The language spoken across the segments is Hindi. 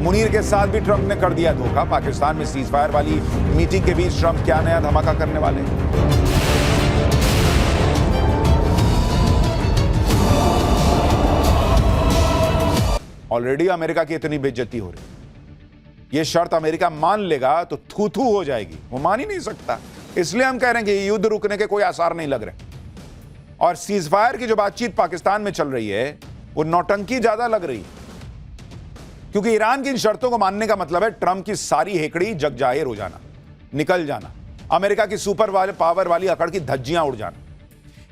मुनीर के साथ भी ट्रंप ने कर दिया धोखा। पाकिस्तान में सीज फायर वाली मीटिंग के बीच ट्रंप क्या नया धमाका करने वाले हैं? ऑलरेडी अमेरिका की इतनी बेइज्जती हो रही, यह शर्त अमेरिका मान लेगा तो थू थू हो जाएगी, वो मान ही नहीं सकता। इसलिए हम कह रहे हैं कि युद्ध रुकने के कोई आसार नहीं लग रहे। और सीज फायर की जो बातचीत पाकिस्तान में चल रही है वो नौटंकी ज्यादा लग रही है, क्योंकि ईरान की इन शर्तों को मानने का मतलब है ट्रंप की सारी हेकड़ी जग जाहिर हो जाना, निकल जाना, अमेरिका की सुपर पावर वाली अकड़ की धज्जियां उड़ जाना।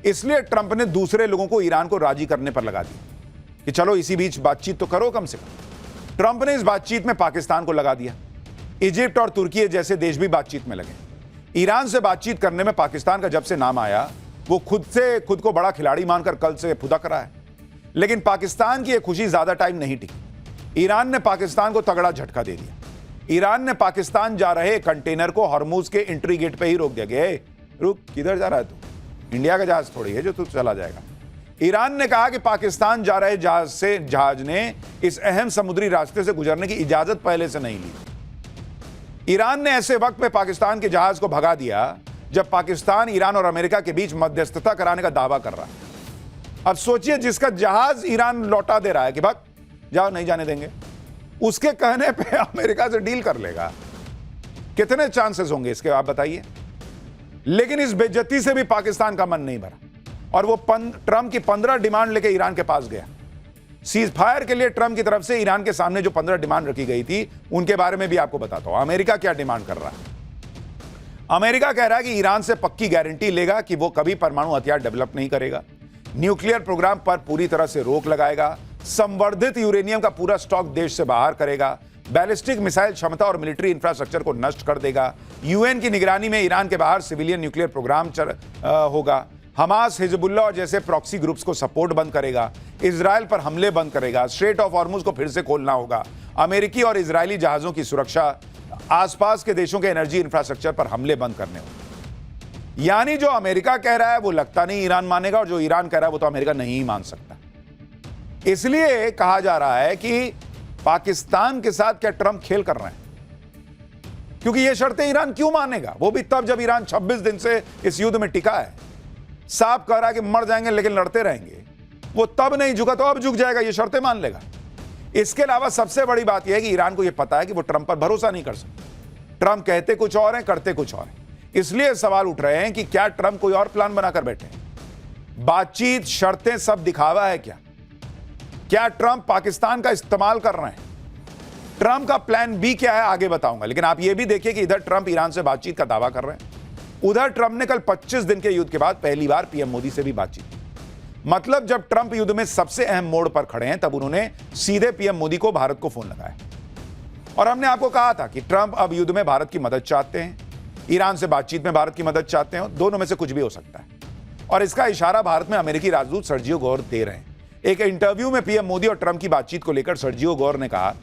इसलिए ट्रंप ने दूसरे लोगों को ईरान को राजी करने पर लगा दिया कि चलो इसी बीच बातचीत तो करो कम से कम। ट्रंप ने इस बातचीत में पाकिस्तान को लगा दिया। इजिप्ट और तुर्की जैसे देश भी बातचीत में लगे। ईरान से बातचीत करने में पाकिस्तान का जब से नाम आया वो खुद को बड़ा खिलाड़ी मानकर कल से फुदक रहा है। लेकिन पाकिस्तान की यह खुशी ज्यादा टाइम नहीं टिकी। ईरान ने पाकिस्तान को तगड़ा झटका दे दिया। ईरान ने पाकिस्तान जा रहे कंटेनर को हॉर्मुज के एंट्री गेट पे ही रोक दिया कि रुक, किधर जा रहा है तू? इंडिया का जहाज थोड़ी है जो तू चला जाएगा। ईरान ने कहा कि पाकिस्तान जा रहे जहाज ने इस अहम समुद्री रास्ते से गुजरने की इजाजत पहले से नहीं ली। ईरान ने ऐसे वक्त में पाकिस्तान के जहाज को भगा दिया जब पाकिस्तान ईरान और अमेरिका के बीच मध्यस्थता कराने का दावा कर रहा है। अब सोचिए, जिसका जहाज ईरान लौटा दे रहा है कि भाग जाओ, नहीं जाने देंगे, उसके कहने पे अमेरिका से डील कर लेगा। कितने चांसेस होंगे इसके, आप बताइए। लेकिन इस बेइज्जती से भी पाकिस्तान का मन नहीं भरा और वो ट्रंप की 15 डिमांड लेके ईरान के पास गया। सीज फायर के लिए ट्रंप की तरफ से ईरान के सामने जो 15 डिमांड रखी गई थी उनके बारे में भी आपको बताता हूं। अमेरिका क्या डिमांड कर रहा है? अमेरिका कह रहा है कि ईरान से पक्की गारंटी लेगा कि वो कभी परमाणु हथियार डेवलप नहीं करेगा, न्यूक्लियर प्रोग्राम पर पूरी तरह से रोक लगाएगा, संवर्धित यूरेनियम का पूरा स्टॉक देश से बाहर करेगा, बैलिस्टिक मिसाइल क्षमता और मिलिट्री इंफ्रास्ट्रक्चर को नष्ट कर देगा, यूएन की निगरानी में ईरान के बाहर सिविलियन न्यूक्लियर प्रोग्राम होगा, हमास, हिजबुल्लाह और जैसे प्रॉक्सी ग्रुप्स को सपोर्ट बंद करेगा, इजराइल पर हमले बंद करेगा, स्ट्रेट ऑफ हॉर्मुज को फिर से खोलना होगा, अमेरिकी और इजरायली जहाजों की सुरक्षा, आसपास के देशों के एनर्जी इंफ्रास्ट्रक्चर पर हमले बंद करने होंगे। यानी जो अमेरिका कह रहा है वो लगता नहीं ईरान मानेगा, और जो ईरान कह रहा है वो तो अमेरिका नहीं मान सकता। इसलिए कहा जा रहा है कि पाकिस्तान के साथ क्या ट्रंप खेल कर रहे हैं, क्योंकि ये शर्तें ईरान क्यों मानेगा? वो भी तब जब ईरान 26 दिन से इस युद्ध में टिका है। साफ कह रहा है कि मर जाएंगे लेकिन लड़ते रहेंगे। वो तब नहीं झुका तो अब झुक जाएगा, ये शर्तें मान लेगा। इसके अलावा सबसे बड़ी बात यह है कि ईरान को यह पता है कि वो ट्रंप पर भरोसा नहीं कर सकता। ट्रंप कहते कुछ और हैं, करते कुछ और हैं। इसलिए सवाल उठ रहे हैं कि क्या ट्रंप कोई और प्लान बनाकर बैठे हैं? बातचीत, शर्तें सब दिखावा है क्या? क्या ट्रंप पाकिस्तान का इस्तेमाल कर रहे हैं? ट्रंप का प्लान बी क्या है आगे बताऊंगा। लेकिन आप यह भी देखिए कि इधर ट्रंप ईरान से बातचीत का दावा कर रहे हैं, उधर ट्रंप ने कल 25 दिन के युद्ध के बाद पहली बार पीएम मोदी से भी बातचीत की। मतलब जब ट्रंप युद्ध में सबसे अहम मोड़ पर खड़े हैं तब उन्होंने सीधे पीएम मोदी को भारत को फोन लगाया। और हमने आपको कहा था कि ट्रंप अब युद्ध में भारत की मदद चाहते हैं, ईरान से बातचीत में भारत की मदद चाहते हैं, दोनों में से कुछ भी हो सकता है। और इसका इशारा भारत में अमेरिकी राजदूत सर्जियो गोर दे रहे हैं। एक इंटरव्यू में पीएम मोदी और ट्रंप की बातचीत को लेकर सर्जियो गोर ने कहा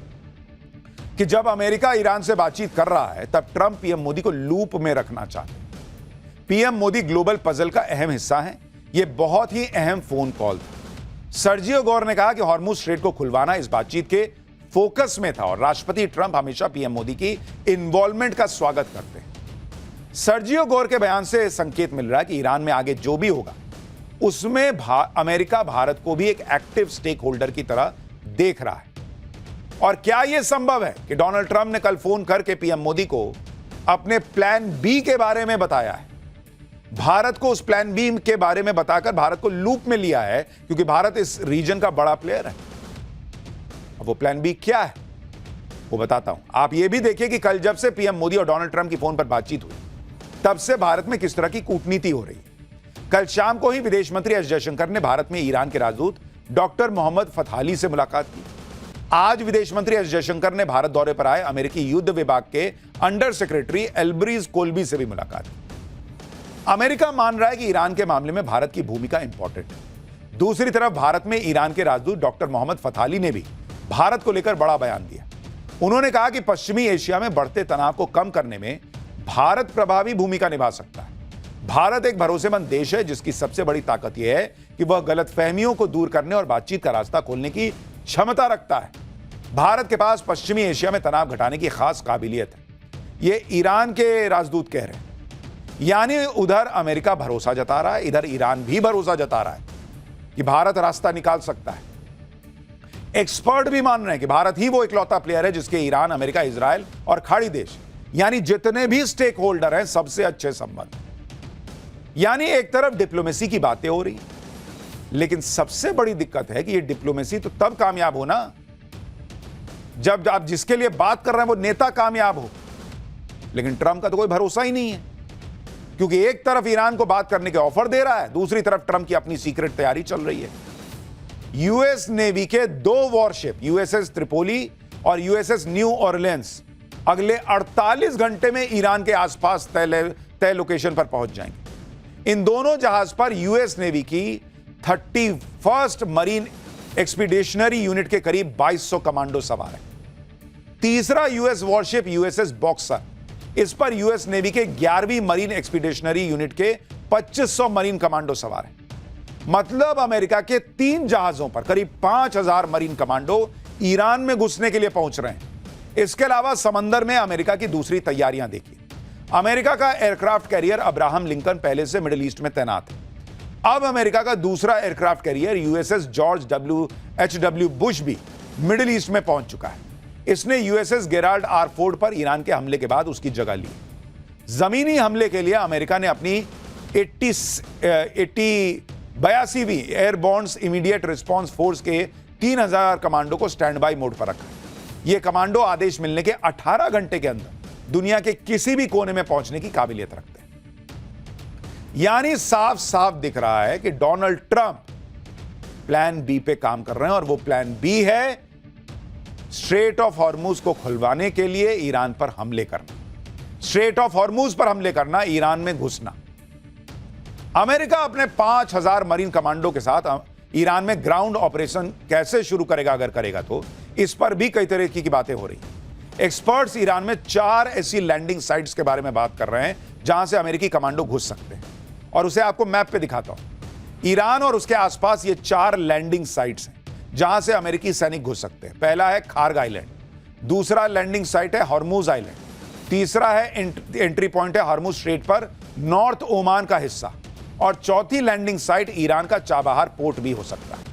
कि जब अमेरिका ईरान से बातचीत कर रहा है तब ट्रंप पीएम मोदी को लूप में रखना चाहते हैं। पीएम मोदी ग्लोबल पजल का अहम हिस्सा है। यह बहुत ही अहम फोन कॉल था। सर्जियो गोर ने कहा कि हॉर्मुज स्ट्रेट को खुलवाना इस बातचीत के फोकस में था और राष्ट्रपति ट्रंप हमेशा पीएम मोदी की इन्वॉल्वमेंट का स्वागत करते हैं। सर्जियो गोर के बयान से संकेत मिल रहा है कि ईरान में आगे जो भी होगा उसमें अमेरिका भारत को भी एक एक्टिव स्टेक होल्डर की तरह देख रहा है। और क्या यह संभव है कि डोनाल्ड ट्रंप ने कल फोन करके पीएम मोदी को अपने प्लान बी के बारे में बताया है, भारत को उस प्लान बी के बारे में बताकर भारत को लूप में लिया है, क्योंकि भारत इस रीजन का बड़ा प्लेयर है। अब वो प्लान बी क्या है वो बताता हूं। आप ये भी देखिए कि कल जब से पीएम मोदी और डोनाल्ड ट्रंप की फोन पर बातचीत हुई तब से भारत में किस तरह की कूटनीति हो रही है। कल शाम को ही विदेश मंत्री एस जयशंकर ने भारत में ईरान के राजदूत डॉक्टर मोहम्मद फतहाली से मुलाकात की। आज विदेश मंत्री एस जयशंकर ने भारत दौरे पर आए अमेरिकी युद्ध विभाग के अंडर सेक्रेटरी एल्ब्रिज कोल्बी से भी मुलाकात की। अमेरिका मान रहा है कि ईरान के मामले में भारत की भूमिका इंपॉर्टेंट है। दूसरी तरफ भारत में ईरान के राजदूत डॉक्टर मोहम्मद फतहाली ने भी भारत को लेकर बड़ा बयान दिया। उन्होंने कहा कि पश्चिमी एशिया में बढ़ते तनाव को कम करने में भारत प्रभावी भूमिका निभा सकता है। भारत एक भरोसेमंद देश है जिसकी सबसे बड़ी ताकत यह है कि वह गलतफहमियों को दूर करने और बातचीत का रास्ता खोलने की क्षमता रखता है। भारत के पास पश्चिमी एशिया में तनाव घटाने की खास काबिलियत है, ये ईरान के राजदूत कह रहे हैं। यानी उधर अमेरिका भरोसा जता रहा है, इधर ईरान भी भरोसा जता रहा है कि भारत रास्ता निकाल सकता है। एक्सपर्ट भी मान रहे हैं कि भारत ही वो इकलौता प्लेयर है जिसके ईरान, अमेरिका, इजराइल और खाड़ी देश यानी जितने भी स्टेक होल्डर हैं सबसे अच्छे संबंध। यानी एक तरफ डिप्लोमेसी की बातें हो रही, लेकिन सबसे बड़ी दिक्कत है कि ये डिप्लोमेसी तो तब कामयाब हो ना जब आप जिसके लिए बात कर रहे हैं वो नेता कामयाब हो। लेकिन ट्रंप का तो कोई भरोसा ही नहीं है, क्योंकि एक तरफ ईरान को बात करने के ऑफर दे रहा है, दूसरी तरफ ट्रंप की अपनी सीक्रेट तैयारी चल रही है। यूएस नेवी के 2 वॉरशिप यूएसएस त्रिपोली और यूएसएस न्यू ऑरलियंस अगले 48 घंटे में ईरान के आसपास तय लोकेशन पर पहुंच जाएंगे। इन दोनों जहाज पर यूएस नेवी की 31st मरीन एक्सपीडिशनरी यूनिट के करीब 2200 कमांडो सवार हैं। तीसरा यूएस वॉरशिप यूएसएस बॉक्सर, इस पर यूएस नेवी के 11वीं मरीन एक्सपीडिशनरी यूनिट के 2500 मरीन कमांडो सवार हैं। मतलब अमेरिका के 3 जहाजों पर करीब 5000 मरीन कमांडो ईरान में घुसने के लिए पहुंच रहे हैं। इसके अलावा समंदर में अमेरिका की दूसरी तैयारियां देखिए। अमेरिका का एयरक्राफ्ट कैरियर अब्राहम लिंकन पहले से मिडिल ईस्ट में तैनात है। अब अमेरिका का दूसरा aircraft carrier USS George H.W. Bush भी मिडिल ईस्ट में पहुंच चुका है। इसने यूएसएस गेराल्ड आर फोर्ड पर ईरान के हमले के बाद उसकी जगह ली। जमीनी हमले के लिए अमेरिका ने अपनी 82वीं एयरबोर्न इमीडिएट रिस्पांस फोर्स के 3000 कमांडो को स्टैंड बाय मोड पर रखा है। ये कमांडो आदेश मिलने के 18 घंटे के अंदर दुनिया के किसी भी कोने में पहुंचने की काबिलियत रखते हैं। यानी साफ साफ दिख रहा है कि डोनाल्ड ट्रंप प्लान बी पे काम कर रहे हैं, और वो प्लान बी है स्ट्रेट ऑफ हॉर्मुज को खुलवाने के लिए ईरान पर हमले करना। स्ट्रेट ऑफ हॉर्मुज पर हमले करना, ईरान में घुसना। अमेरिका अपने 5000 मरीन कमांडो के साथ ईरान में ग्राउंड ऑपरेशन कैसे शुरू करेगा, अगर करेगा तो, इस पर भी कई तरह की बातें हो रही हैं। एक्सपर्ट्स ईरान में 4 ऐसी लैंडिंग साइट्स के बारे में बात कर रहे हैं जहां से अमेरिकी कमांडो घुस सकते हैं, और उसे आपको मैप पे दिखाता हूं। ईरान और उसके आसपास ये 4 लैंडिंग साइट्स हैं जहां से अमेरिकी सैनिक घुस सकते हैं। पहला है खार्ग आइलैंड, दूसरा लैंडिंग साइट है हॉर्मुज आइलैंड, तीसरा है एंट्री पॉइंट है हॉर्मुज स्ट्रेट पर नॉर्थ ओमान का हिस्सा, और चौथी लैंडिंग साइट ईरान का चाबहार पोर्ट भी हो सकता है।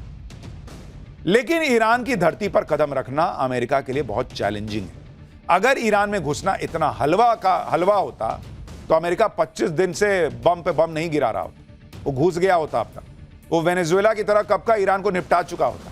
लेकिन ईरान की धरती पर कदम रखना अमेरिका के लिए बहुत चैलेंजिंग है। अगर ईरान में घुसना इतना हलवा होता तो अमेरिका 25 दिन से बम पे बम नहीं गिरा रहा होता, वो घुस गया होता अब तक। वो वेनेजुएला की तरह कब का ईरान को निपटा चुका होता।